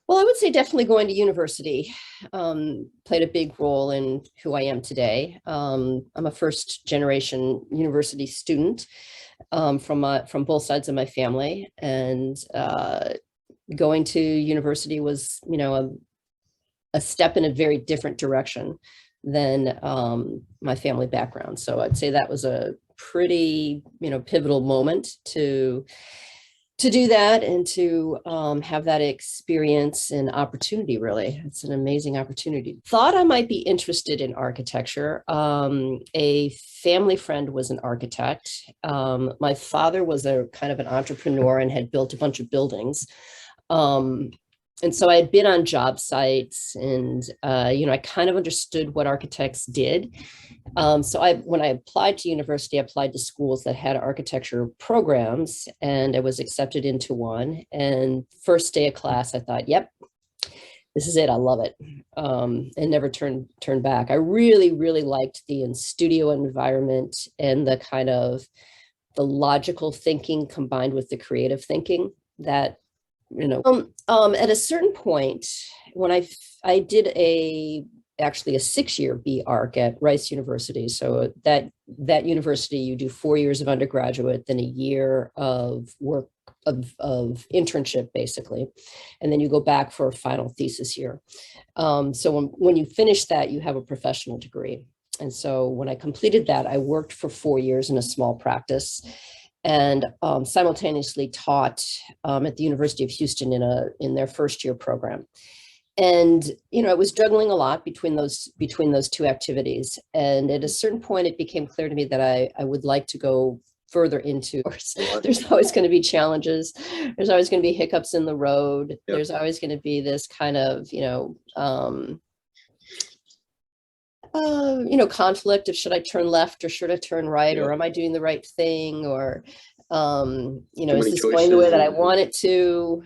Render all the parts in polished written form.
Well, I would say definitely going to university played a big role in who I am today. I'm a first generation university student from both sides of my family, and going to university was, a step in a very different direction than my family background. So I'd say that was a pretty, pivotal moment to do that and to have that experience and opportunity. Really, it's an amazing opportunity. Thought I might be interested in architecture. A family friend was an architect. My father was a kind of an entrepreneur and had built a bunch of buildings. And so I had been on job sites, and I kind of understood what architects did. So when I applied to university, I applied to schools that had architecture programs, and I was accepted into one. And first day of class, I thought, yep, this is it. I love it. And never turned back. I really, really liked the in-studio environment and the kind of the logical thinking combined with the creative thinking that, at a certain point when I did actually a 6-year B.Arch at Rice University. So that university, you do 4 years of undergraduate, then a year of work of internship, basically, and then you go back for a final thesis year. So when you finish that, you have a professional degree. And so when I completed that, I worked for 4 years in a small practice, and simultaneously taught at the University of Houston in their first year program. And, I was juggling a lot between those two activities. And at a certain point, it became clear to me that I would like to go further into, there's always going to be challenges. There's always going to be hiccups in the road. Yep. There's always going to be this kind of, conflict of, should I turn left or should I turn right? Yep. Or am I doing the right thing? Or, is this going the way that I want it to?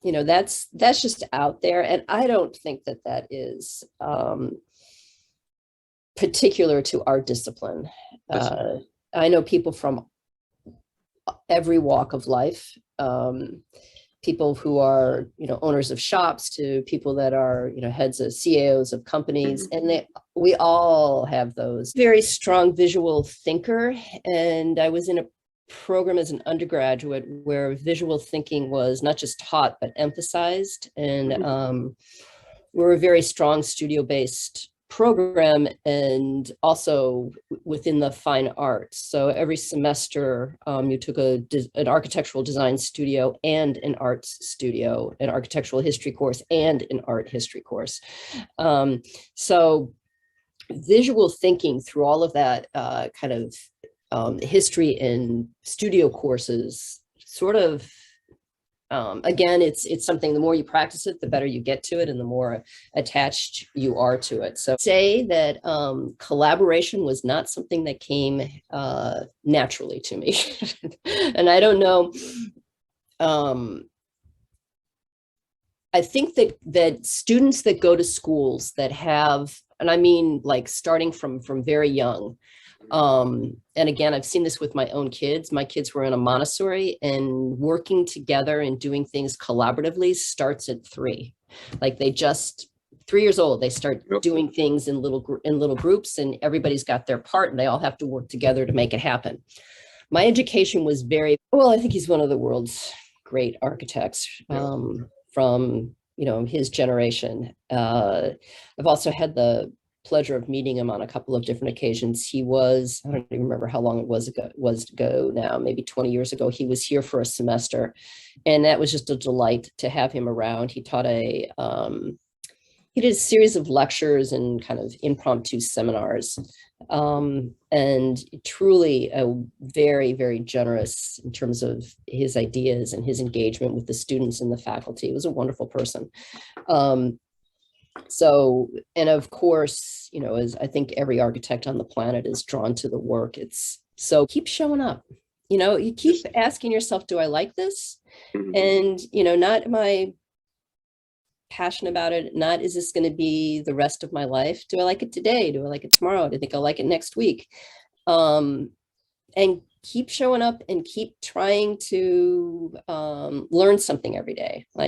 Yep. That's just out there. And I don't think that is particular to our discipline. I know people from every walk of life, people who are, owners of shops, to people that are, heads of CEOs of companies. Mm-hmm. And we all have those. Very strong visual thinker. And I was in a program as an undergraduate where visual thinking was not just taught, but emphasized. And we're a very strong studio-based program, and also within the fine arts. So every semester you took an architectural design studio and an arts studio, an architectural history course and an art history course. So visual thinking through all of that kind of history and studio courses sort of, again, it's something, the more you practice it, the better you get to it and the more attached you are to it. So say that collaboration was not something that came naturally to me. And I don't know, I think that students that go to schools that have, and I mean like starting from very young, and again, I've seen this with my own kids. My kids were in a Montessori, and working together and doing things collaboratively starts at 3. Like 3 years old, they start doing things in little groups, and everybody's got their part and they all have to work together to make it happen. My education was I think he's one of the world's great architects, from, his generation. I've also had the pleasure of meeting him on a couple of different occasions. He was, I don't even remember how long it was ago now, maybe 20 years ago. He was here for a semester, and that was just a delight to have him around. He taught he did a series of lectures and kind of impromptu seminars, and truly a very, very generous in terms of his ideas and his engagement with the students and the faculty. He was a wonderful person. So, and of course, as I think every architect on the planet is drawn to the work, so keep showing up, you keep asking yourself, do I like this? And, not am I passionate about it? Not, is this going to be the rest of my life? Do I like it today? Do I like it tomorrow? Do I think I'll like it next week? And keep showing up and keep trying to learn something every day. Like,